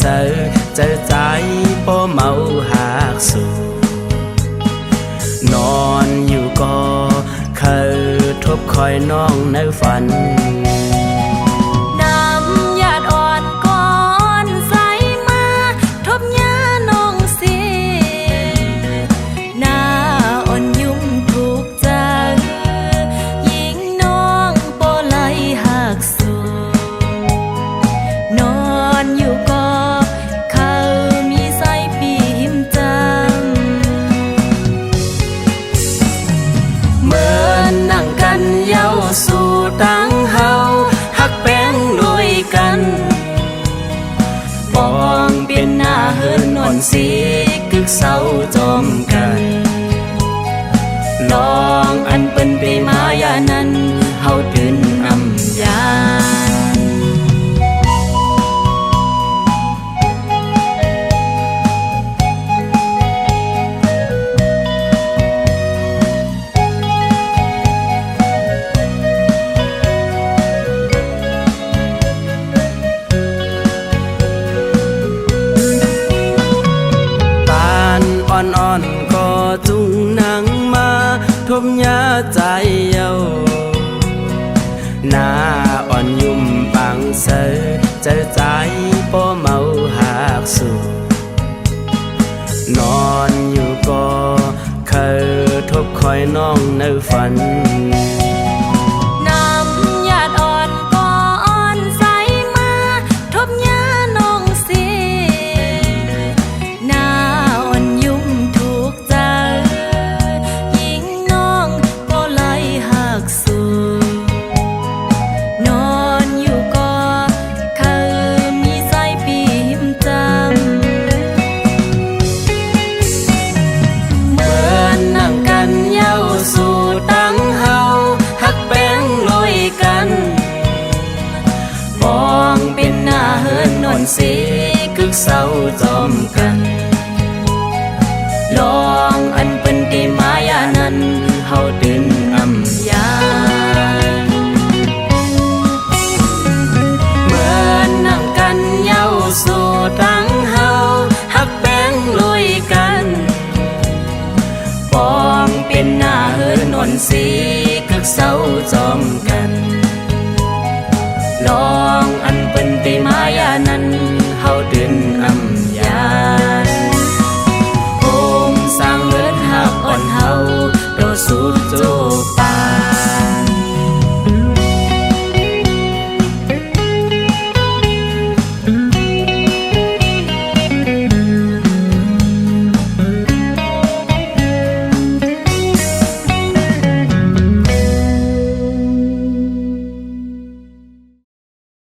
เสือเจอใจพอเมาหากสูนอนอยู่ก็เคยทบคอยน้องในฝันน้ำหยาดอ่อนก่อนใสมาทบยาน้องสิหน้าอ่อนยุ่มถูกใจยิงน้องโปไลหักสูนอนอยู่ก็เขามีใส่ปีมจำเหมือนนั่งกันเย้าสู่ตั้งเฮาหักแป้งด้วยกันปองเป็นหน้าเฮินนอนสีกึกเศร้าจอมกันลองอันเป็นไปมายานั้นเฮาตื่นอำยานอ่อนๆก็จุงนั่งมาทบยาใจเย้าหน้าอ่อนยุ่มปังเสือเจอใจพอเมาหากสูนอนอยู่ก็เคยทบคอยน้องในฝันน้ำหยาดอ่อนก่อนใสมาทบยาน้องสิหน้าอ่อนยุ่มถูกใจยิงน้องโปไลหักสูนอนอยู่ก็เขามีใส่ปีมจำเหมือนนั่งกันเย้าสู่ตั้งเฮาหักแป้งลอยกันปองเป็นหน้าเฮินนอนสีกึกเศร้าจอมกันลองอันเป็นตีมายานั้นเฮาตื่นอำยานเหมือนนั่งกันเย้าสู่ตั้งเฮาหักแป้งลอยกันปองเป็นหน้าเฮินนอนสีกึกเศร้าจอมกันลองอันเป็นตีมายานั้น